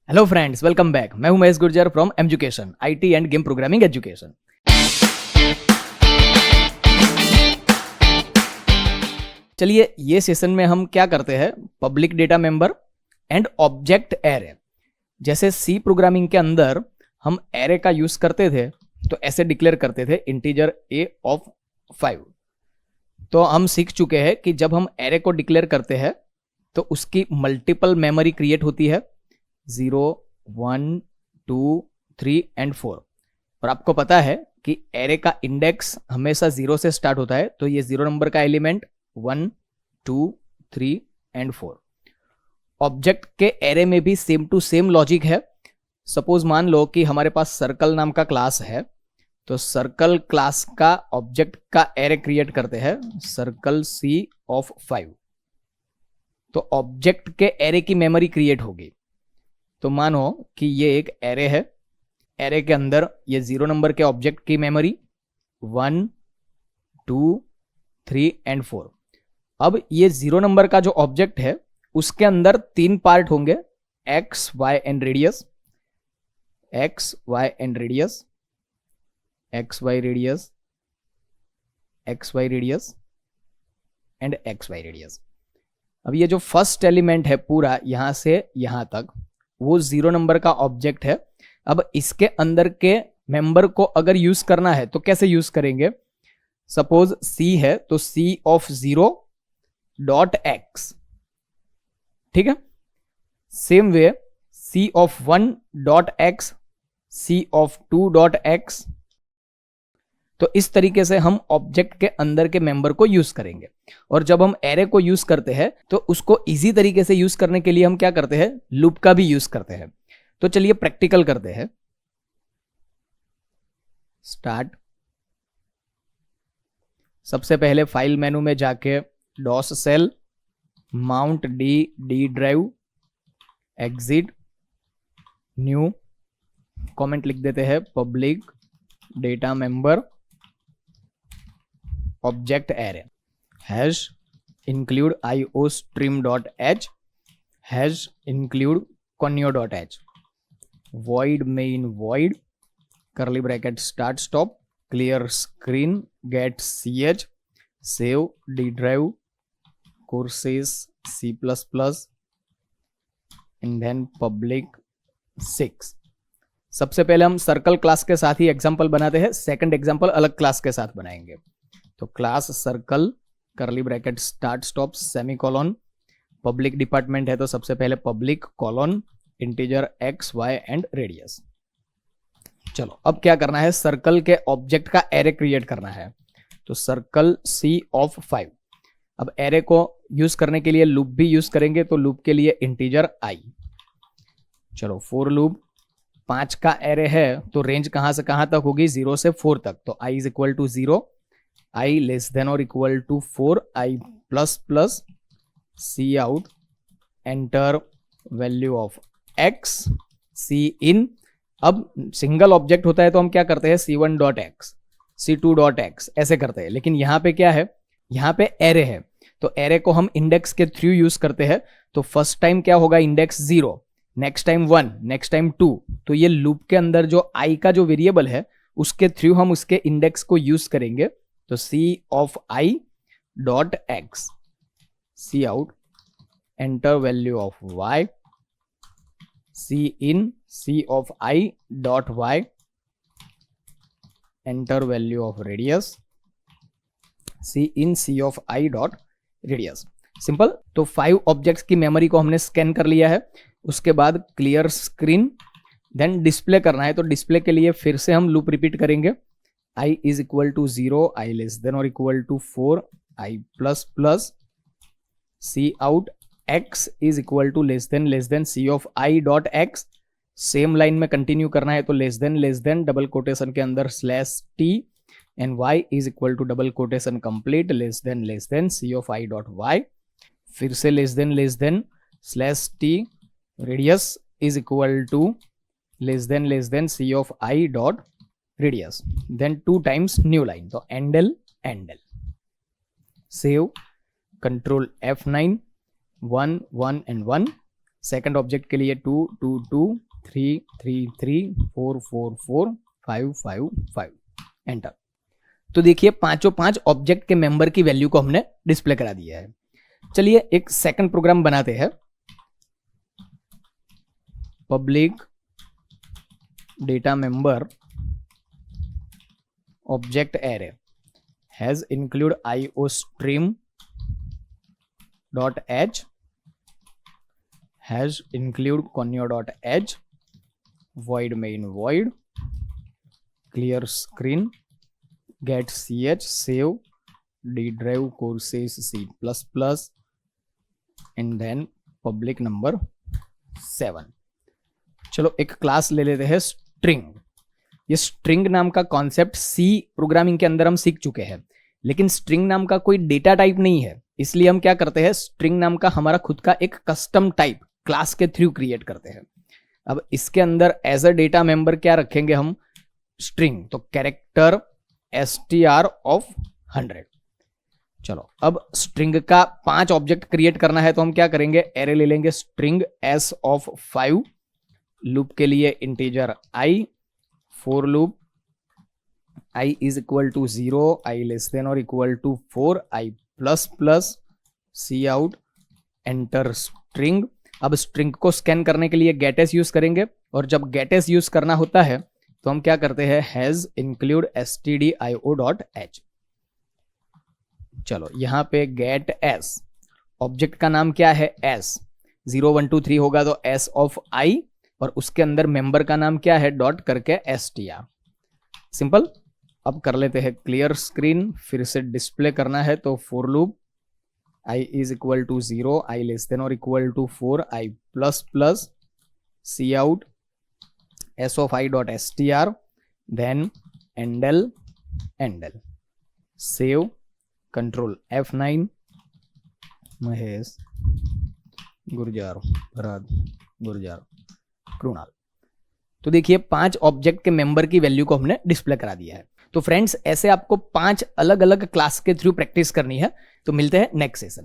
Hello friends, welcome back. मैं हूं Mahesh Gurjar from education IT end game programming education. चलिए, ये सेशन में हम क्या करते हैं, public data member and object array. जैसे सी प्रोग्रामिंग के अंदर हम एरे का यूज करते थे तो ऐसे डिक्लेयर करते थे इंटीजर ए ऑफ 5। तो हम सीख चुके हैं कि जब हम एरे को डिक्लेयर करते हैं तो उसकी मल्टीपल मेमोरी क्रिएट होती है, 0, 1, 2, 3 एंड 4। और आपको पता है कि एरे का इंडेक्स हमेशा 0 से स्टार्ट होता है, तो ये 0 नंबर का एलिमेंट 1, 2, 3 एंड 4। ऑब्जेक्ट के एरे में भी सेम टू सेम लॉजिक है। सपोज मान लो कि हमारे पास सर्कल नाम का क्लास है, तो सर्कल क्लास का ऑब्जेक्ट का एरे क्रिएट करते हैं, सर्कल सी ऑफ 5। तो ऑब्जेक्ट के एरे की मेमोरी क्रिएट होगी। तो मानो कि ये एक एरे है, एरे के अंदर ये 0 नंबर के ऑब्जेक्ट की मेमोरी 1, 2, 3 एंड 4। अब ये 0 नंबर का जो ऑब्जेक्ट है उसके अंदर 3 पार्ट होंगे, x, y and radius, x, y and radius, x y radius, x y radius and x y radius. अब ये जो फर्स्ट एलिमेंट है पूरा यहां से यहां तक, वो 0 नंबर का ऑब्जेक्ट है। अब इसके अंदर के मेंबर को अगर यूज करना है तो कैसे यूज करेंगे? सपोज C है तो C ऑफ 0 डॉट एक्स, ठीक है। Same way C of 1 dot x, C of 2 dot x. तो इस तरीके से हम ऑब्जेक्ट के अंदर के मेंबर को यूज करेंगे। और जब हम एरे को यूज करते हैं तो उसको इजी तरीके से यूज करने के लिए हम क्या करते हैं, लूप का भी यूज करते हैं। तो चलिए प्रैक्टिकल करते हैं। स्टार्ट। सबसे पहले फाइल मेनू में जाके DOS shell, mount D drive, exit, new, comment लिख देते हैं public data member object array, hash include iostream.h, hash include conio.h, void main void, curly bracket start stop, clear screen, get ch, save d drive, courses c++ and then public 6। सबसे पहले हम circle class के साथ ही example बनाते हैं, second example अलग class के साथ बनाएंगे। तो class circle, curly bracket start stop, semicolon, public department है तो सबसे पहले public colon, integer x, y and radius. चलो अब क्या करना है, सर्कल के ऑब्जेक्ट का एरे क्रिएट करना है। तो सर्कल सी ऑफ 5। अब एरे को यूज करने के लिए लूप भी यूज करेंगे, तो लूप के लिए इंटीजर आई। चलो फॉर लूप 5 का एरे है तो रेंज कहां से कहां तक होगी, 0 से 4 तक। तो i is equal to 0, i less than or equal to 4, i plus plus, C out, enter value of x, C in. अब सिंगल ऑब्जेक्ट होता है तो हम क्या करते हैं, c1 dot x, c2 dot x ऐसे करते हैं। लेकिन यहाँ पे क्या है, यहाँ पे एरे है तो एरे को हम इंडेक्स के थ्रू यूज करते हैं। तो फर्स्ट टाइम क्या होगा, index 0, next time 1, next time 2। तो ये लूप के अंदर जो i का जो वेरिएबल है उसके थ्रू हम उसके इंडेक्स को यूज करेंगे। तो c of i dot x, C out, enter value of y, C in, c of i dot y, enter value of radius, C in, c of i dot radius. Simple. तो 5 objects की memory को हमने scan कर लिया है। उसके बाद clear screen, then display करना है। तो डिस्प्ले के लिए फिर से हम लूप रिपीट करेंगे, i is equal to 0, i less than or equal to 4, i plus plus, C out, x is equal to less than c of i dot x। Same line में continue करना है तो less than double quotation के अंदर slash t and y is equal to double quotation complete less than c of i dot y। फिर से less than slash t, radius is equal to less than c of i dot radius, then 2 times new line. तो endl, save, control F9, 1, 1 and 1, second object के लिए 2 2 2 3 3 3 4 4 4 5 5 5 enter. तो देखिए पांचों पांच object के मेंबर की वैल्यू को हमने डिस्प्ले करा दिया है। चलिए एक सेकंड प्रोग्राम बनाते हैं। Public data member object array has include iostream .h has include conio.h void main void clear screen get ch save d drive courses c++ and then public number 7। चलो एक class ले लेते हैं string. ये string नाम का concept सी programming के अंदर हम सीख चुके हैं, लेकिन स्ट्रिंग नाम का कोई डेटा टाइप नहीं है, इसलिए हम क्या करते हैं, स्ट्रिंग नाम का हमारा खुद का एक कस्टम टाइप क्लास के थ्रू क्रिएट करते हैं। अब इसके अंदर एज अ डेटा मेंबर क्या रखेंगे हम, स्ट्रिंग, तो कैरेक्टर str ऑफ 100। चलो अब स्ट्रिंग का 5 ऑब्जेक्ट क्रिएट करना है तो हम क्या करेंगे, एरे ले लेंगे स्ट्रिंग s ऑफ 5, लूप के लिए integer i, for loop i is equal to 0, i less than or equal to 4, i plus plus, C out, enter string. अब स्ट्रिंग को स्कैन करने के लिए गेटएस यूज करेंगे, और जब गेटएस यूज करना होता है तो हम क्या करते हैं, हैज इंक्लूड stdio.h। चलो यहां पे गेट एस, ऑब्जेक्ट का नाम क्या है s, 0 1 2 3 होगा तो s ऑफ i, और उसके अंदर मेंबर का नाम क्या है, डॉट करके str। सिंपल। अब कर लेते हैं क्लियर स्क्रीन, फिर से डिस्प्ले करना है तो for loop i is equal to 0, i less than or equal to 4, i plus plus, C out, s of i dot str, then endl, save, control F9, Mahesh, Gurjar, Bharat, Gurjar, Krunal. तो देखिए 5 ऑब्जेक्ट के member की value को हमने display करा दिया है। तो फ्रेंड्स ऐसे आपको 5 अलग अलग क्लास के थ्रू प्रैक्टिस करनी है। तो मिलते हैं नेक्स्ट सेशन।